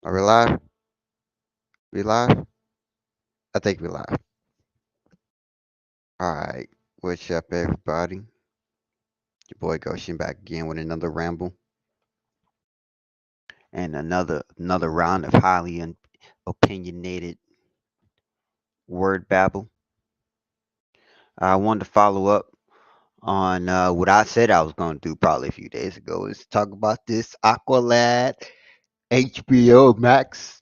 Are we live? We live? I think we live. Alright. What's up, everybody? Your boy Goshen back again with another ramble and another round of highly opinionated word babble. I wanted to follow up on what I said I was going to do probably a few days ago is talk about this Aqualad HBO Max.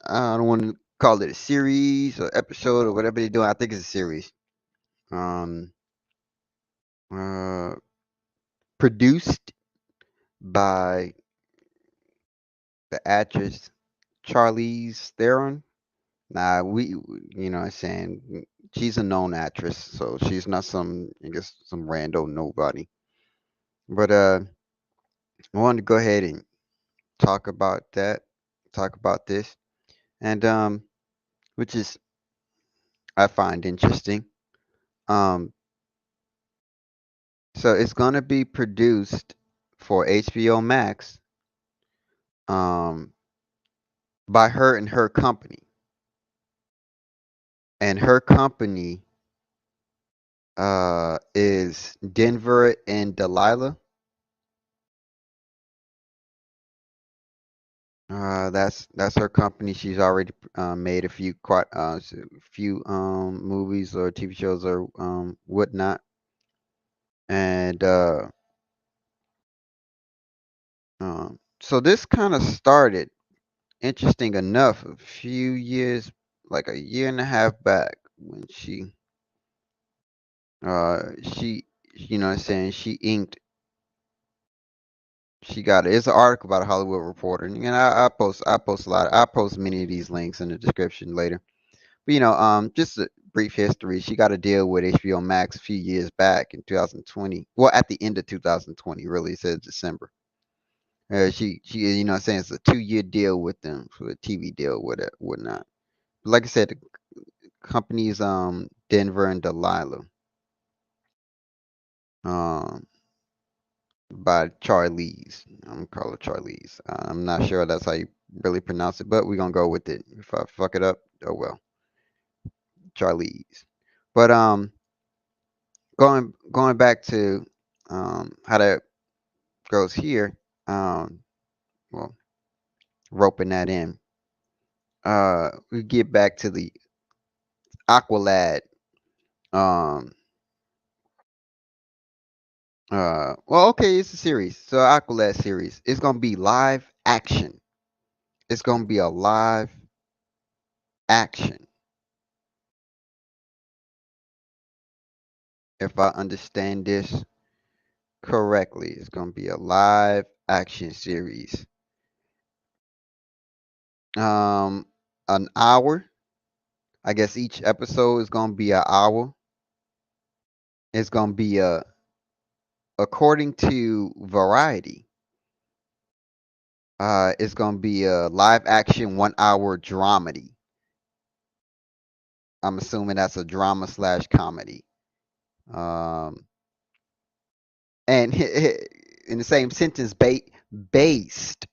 I don't want to call it a series or episode or whatever they're doing. I think it's a series. Um, uh, Produced by the actress Charlize Theron. Nah, what I'm saying, she's a known actress, so she's not I guess, some rando nobody. But I wanted to go ahead and talk about that, talk about this, and which is I find interesting. Um, so it's gonna be produced for HBO Max, um, by her and her company, and her company is Denver and Delilah. That's her company. She's already made a few few movies or TV shows or whatnot. And so this kind of started, interesting enough, a few years, like a year and a half back, when she what I'm saying, she inked. She got it. It's an article about a Hollywood reporter, and I post many of these links in the description later. But just a brief history. She got a deal with HBO Max a few years back in 2020. Well, at the end of 2020, really, it says December. She, what I'm saying, it's a 2-year deal with them for a TV deal, whatnot. But like I said, the company's Denver and Delilah, um, by Charlize. I'm gonna call her Charlize. I'm not sure that's how you really pronounce it, but we're gonna go with it. If I fuck it up, oh well, Charlize. But going back to how that goes here, um, well, roping that in, we get back to the Aqualad. Um, well, okay, it's a series, so Aqualad series. It's gonna be live action. It's gonna be a live action, if I understand this correctly. It's gonna be a live action series. Um, an hour. I guess each episode is gonna be an hour. It's gonna be according to Variety, it's gonna be a live action 1 hour dramedy. I'm assuming that's a drama slash comedy. Um, and in the same sentence, based.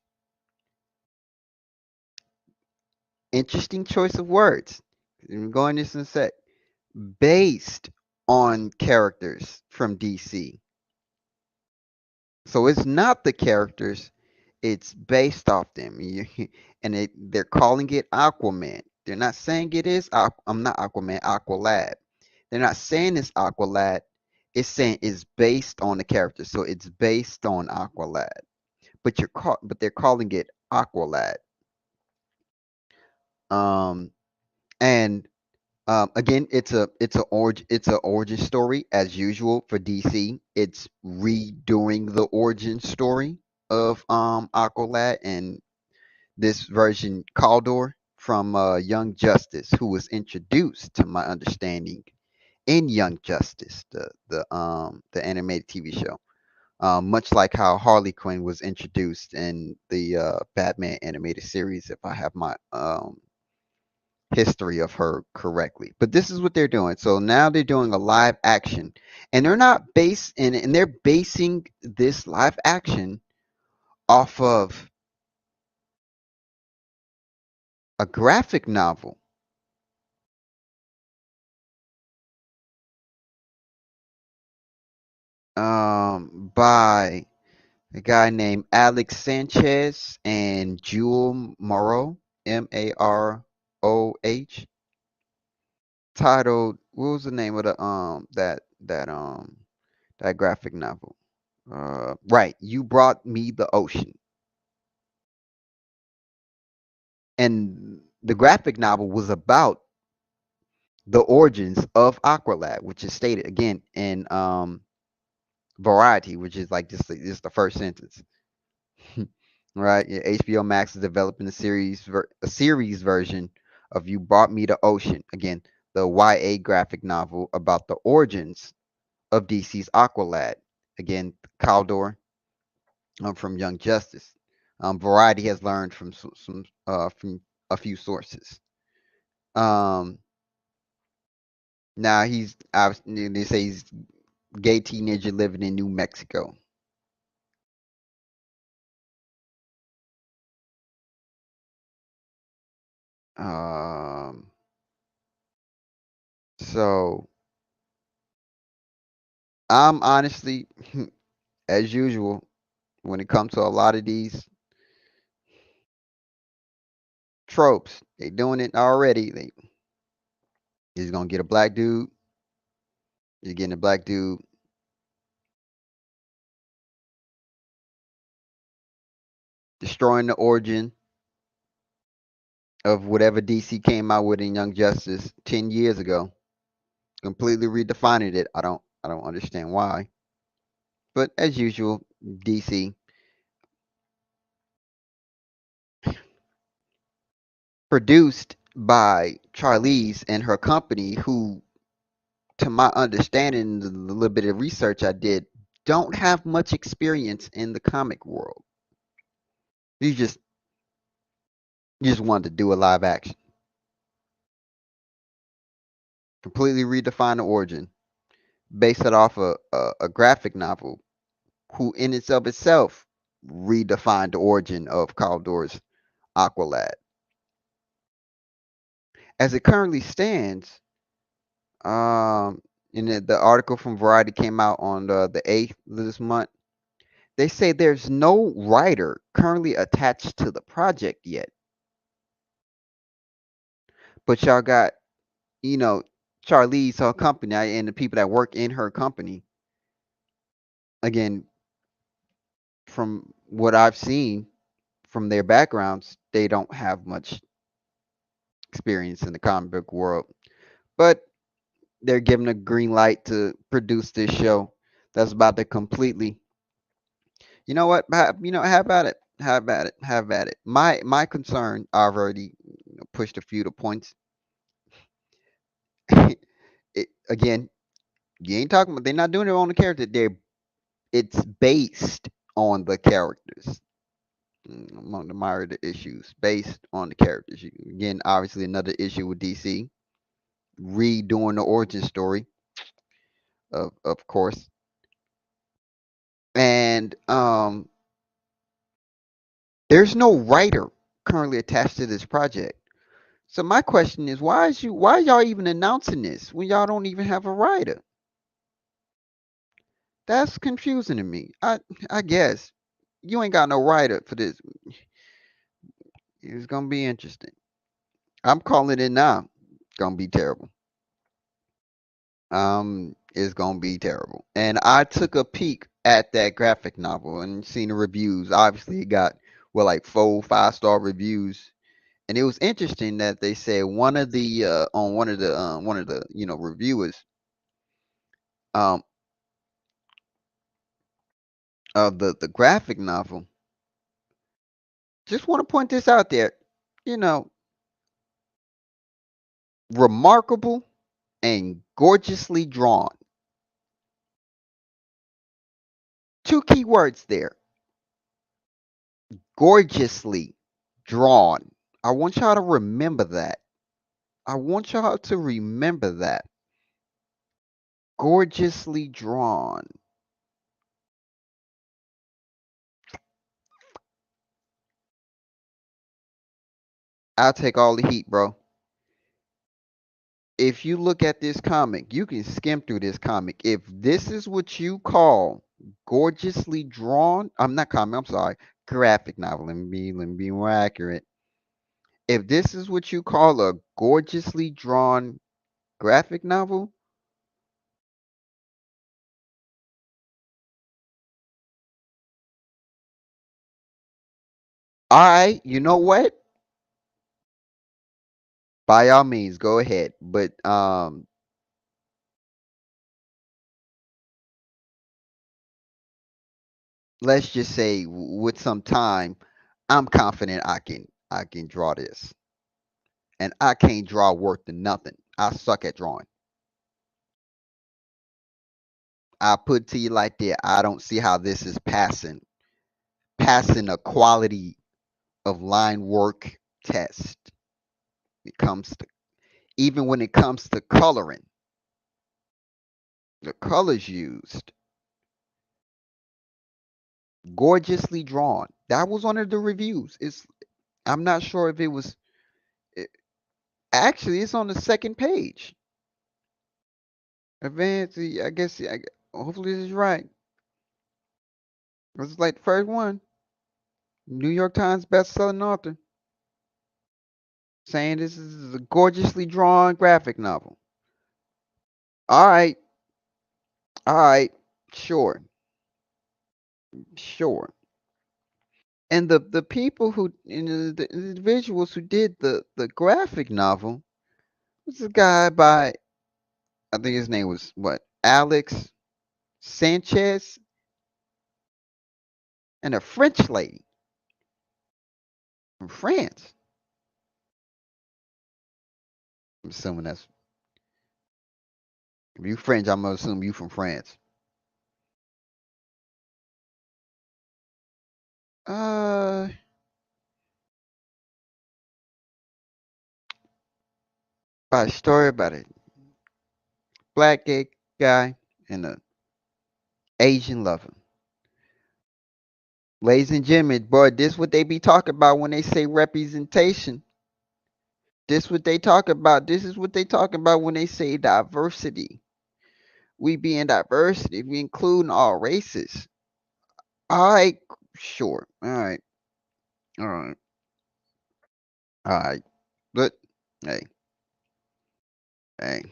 Interesting choice of words. I'm going this in a sec. Based on characters from DC. So it's not the characters, it's based off them. And they're calling it Aquaman. They're not saying it is. I'm not Aquaman. Aqualad. They're not saying it's Aqualad. It's saying it's based on the character. So it's based on Aqualad. But they're calling it Aqualad. Um, and again, it's a origin story as usual for DC. It's redoing the origin story of Aqualad, and this version Caldor from Young Justice, who was introduced, to my understanding, in Young Justice, the animated TV show. Much like how Harley Quinn was introduced in the Batman animated series, if I have my history of her correctly. But this is what they're doing. So now they're doing a live action, and they're basing this live action off of A graphic novel by a guy named Alex Sanchez and Jewel Morrow, Maroh, titled, what was the name of the that graphic novel? Right, You Brought Me the Ocean. And the graphic novel was about the origins of Aqualad, which is stated again in Variety, which is like just the first sentence. Right? Yeah, HBO Max is developing a series version of You Brought Me the Ocean. Again, the YA graphic novel about the origins of DC's Aqualad. Again, Caldor, from Young Justice. Variety has learned from from a few sources. Um, Now they say he's gay teenager living in New Mexico. Um, so I'm honestly, as usual, when it comes to a lot of these tropes, they doing it already. He's gonna get a black dude. He's getting a black dude, destroying the origin of whatever DC came out with in Young Justice 10 years ago. Completely redefining it. I don't understand why. But as usual, DC produced by Charlize and her company, who, to my understanding, the little bit of research I did, don't have much experience in the comic world. You just you just wanted to do a live action, completely redefine the origin, base it off a graphic novel, who in itself redefined the origin of Caldor's Aqualad. As it currently stands, um, in the article from Variety came out on the 8th of this month. They say there's no writer currently attached to the project yet, but y'all got, you know, Charlize, her company, and the people that work in her company. Again, from what I've seen from their backgrounds, they don't have much experience in the comic book world, but they're given a green light to produce this show that's about to completely. You know what? How about it? How about it? How about it? My concern, I've already pushed a few of the points. Again, you ain't talking about. They're not doing it on the character. It's based on the characters. Among the minor issues, based on the characters. Again, obviously another issue with DC redoing the origin story, of course, and there's no writer currently attached to this project. So my question is, why y'all even announcing this when y'all don't even have a writer? That's confusing to me. I guess you ain't got no writer for this. It's gonna be interesting. I'm calling it now. Gonna be terrible. It's gonna be terrible. And I took a peek at that graphic novel and seen the reviews. Obviously, it got like 4, 5 star reviews, and it was interesting that they said one of the on one of the reviewers um of the graphic novel. Just want to point this out there. You know, remarkable and gorgeously drawn. Two key words there. Gorgeously drawn. I want y'all to remember that. I want y'all to remember that. Gorgeously drawn. I'll take all the heat, bro. If you look at this comic, you can skim through this comic. If this is what you call gorgeously drawn, I'm not comic, I'm sorry, graphic novel. Let me be more accurate. If this is what you call a gorgeously drawn graphic novel, all right, you know what? By all means, go ahead. But let's just say with some time, I'm confident I can draw this. And I can't draw worth to nothing. I suck at drawing. I put to you like that. I don't see how this is passing a quality of line work test. It comes to even when it comes to coloring, the colors used, gorgeously drawn. That was one of the reviews. I'm not sure if it was it, actually it's on the second page. Advance, I guess hopefully this is right. This is like the first one. New York Times best-selling author saying this is a gorgeously drawn graphic novel. All right, all right, sure, sure. And the people who the individuals who did the graphic novel was a guy by I think his name was what Alex Sanchez and a French lady from France. I'm assuming that's if you French. I'm gonna assume you from France. Uh, about a story about a black gay guy and a Asian lover. Ladies and gentlemen, boy, this what they be talking about when they say representation. This what they talk about. This is what they talk about when they say diversity. We be in diversity. We including all races. All right, sure. All right, all right, all right. But hey, hey.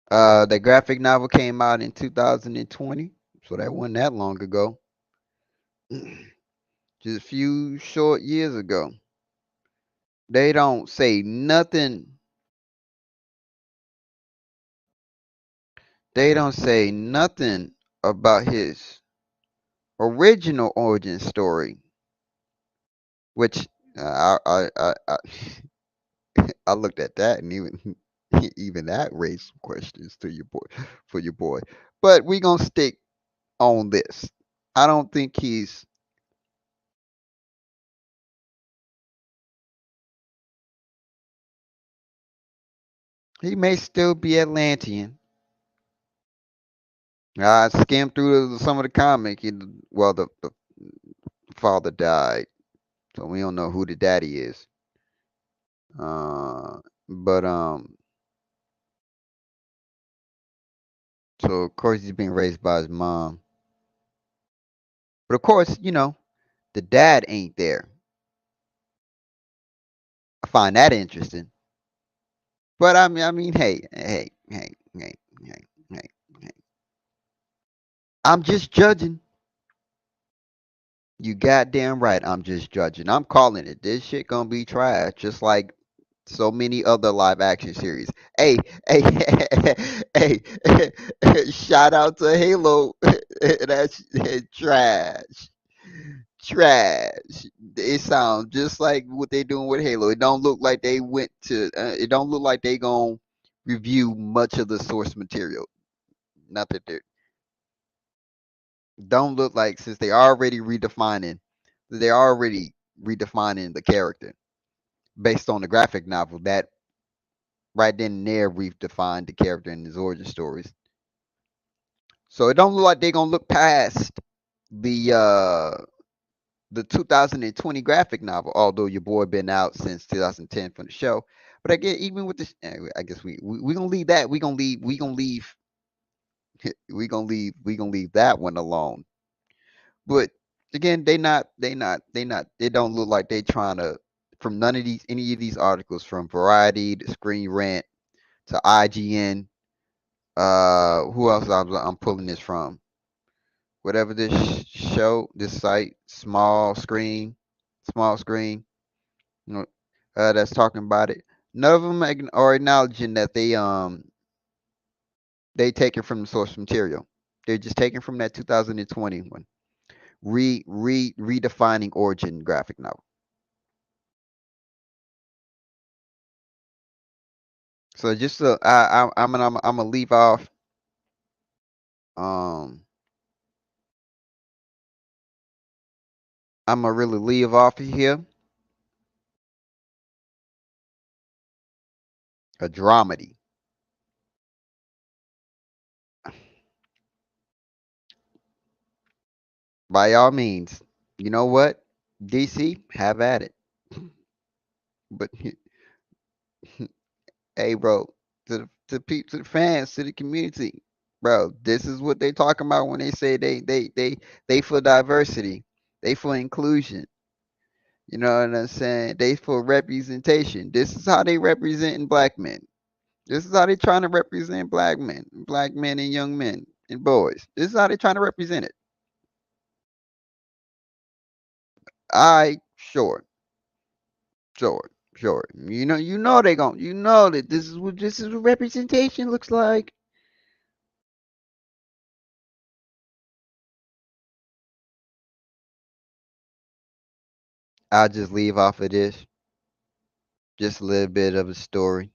The graphic novel came out in 2020, so that wasn't that long ago. Just a few short years ago. They don't say nothing. They don't say nothing about his original origin story, which I I looked at that and even even that raised some questions to your boy for your boy. But we gonna stick on this. I don't think he may still be Atlantean. I skimmed through some of the comic. Well, the father died, so we don't know who the daddy is. But so of course he's being raised by his mom. But of course, the dad ain't there. I find that interesting. But I mean, hey. I'm just judging. You goddamn right. I'm just judging. I'm calling it. This shit gonna be trash, just like so many other live action series. Hey, hey, hey, shout out to Halo. That's trash. Trash. It sounds just like what they doing with Halo. It don't look like they went to. It don't look like they gonna review much of the source material. Not that they don't look like since they're already redefining the character based on the graphic novel that right then and there we've defined the character in his origin stories. So it don't look like they're gonna look past the the 2020 graphic novel, although your boy been out since 2010 from the show. But again, even with this, I guess we gonna leave that. We gonna leave that one alone. But again, they don't look like they trying to, from none of these, any of these articles, from Variety to Screen Rant to IGN. Who else I'm pulling this from? Whatever this show, this site, small screen, you know, that's talking about it. None of them are acknowledging that they take it from the source material. They're just taking from that 2020 one, redefining origin graphic novel. So just I'm gonna leave off. Um, I'm gonna really leave off of here a dramedy. By all means, you know what? DC, have at it. But hey, bro, to the fans, to the community, bro, this is what they talking about when they say they for diversity, they for inclusion. You know what I'm saying? They for representation. This is how they representing black men. This is how they trying to represent black men and young men and boys. This is how they trying to represent it. I sure, sure, sure. You know that this is what representation looks like. I'll just leave off of this. Just a little bit of a story.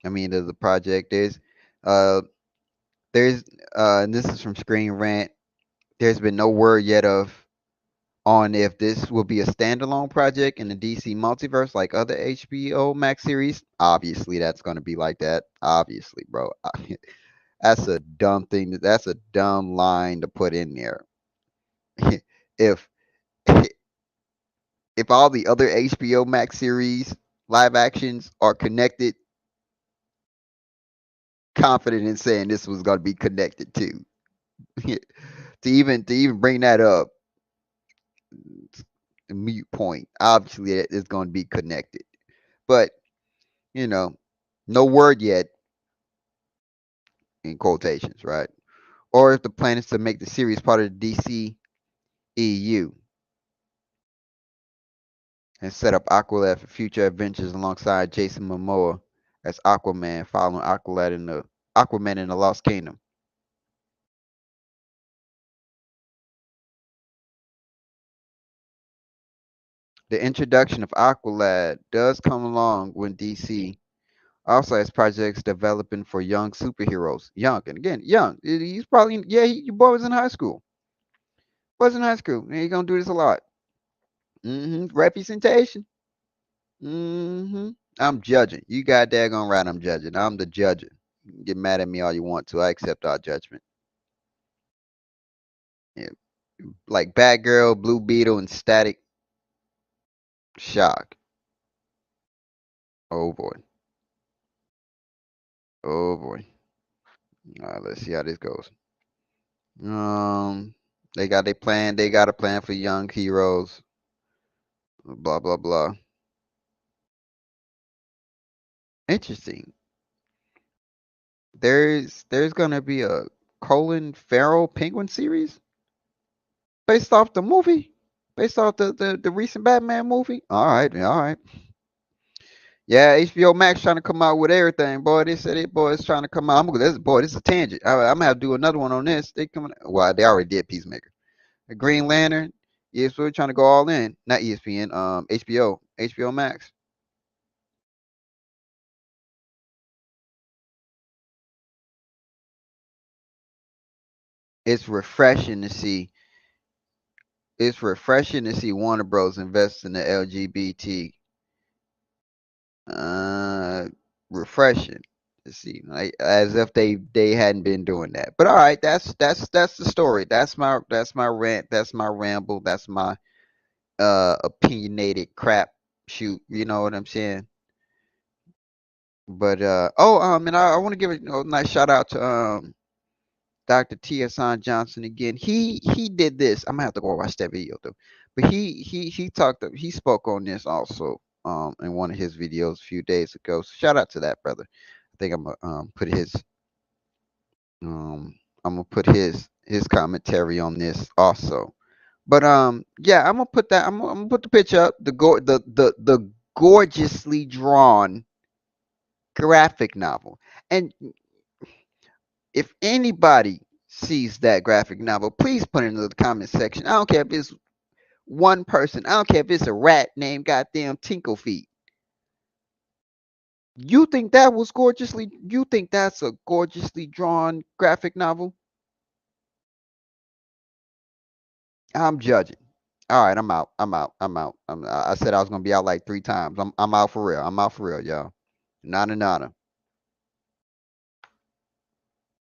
I mean, of the project. Uh, there's, and this is from Screen Rant. There's been no word yet of on if this will be a standalone project in the DC multiverse like other HBO Max series. Obviously, that's going to be like that. Obviously, bro. That's a dumb thing. That's a dumb line to put in there. if if all the other HBO Max series live actions are connected, confident in saying this was going to be connected too. To even bring that up, a mute point. Obviously, it's going to be connected, but you know, no word yet in quotations, right? Or if the plan is to make the series part of the DC EU and set up Aqualad for future adventures alongside Jason Momoa as Aquaman, following Aquaman in the Lost Kingdom. The introduction of Aqualad does come along when DC also has projects developing for young superheroes. Young, and again, young. He's probably, yeah, your boy was in high school. Was in high school. And he's going to do this a lot. Representation. I'm judging. You got daggone right, I'm judging. I'm the judger. You can get mad at me all you want to. I accept our judgment. Yeah. Like Batgirl, Blue Beetle, and Static Shock. Oh boy. Oh boy. All right, let's see how this goes. Um, they got a plan. They got a plan for young heroes. Blah blah blah. Interesting. There's gonna be a Colin Farrell Penguin series based off the movie, based off the recent Batman movie. All right, all right. Yeah, HBO Max trying to come out with everything, boy. They said it, boy. It's trying to come out. This is a tangent. I'm gonna have to do another one on this. They coming. Well, they already did Peacemaker. The Green Lantern. Yeah, so we're trying to go all in. Not ESPN. HBO Max. It's refreshing to see. It's refreshing to see Warner Bros. Invest in the LGBT. Uh, refreshing to see, like as if they hadn't been doing that. But all right, that's the story. That's my rant. That's my ramble. That's my opinionated crap shoot. You know what I'm saying? But and I want to give a nice shout out to Dr. T Hasan Johnson again. He did this. I'm gonna have to go watch that video though. But he spoke on this also in one of his videos a few days ago. So shout out to that brother. I think I'm gonna put his commentary on this also. But yeah, I'm gonna put that. I'm gonna put the picture up. The gorgeously drawn graphic novel. And if anybody sees that graphic novel, please put it in the comment section. I don't care if it's one person. I don't care if it's a rat named goddamn Tinkle Feet. You think that was gorgeously? You think that's a gorgeously drawn graphic novel? I'm judging. All right, I'm out. I'm out. I'm out. I said I was gonna be out like 3 times. I'm out for real. I'm out for real, y'all. Nada nada.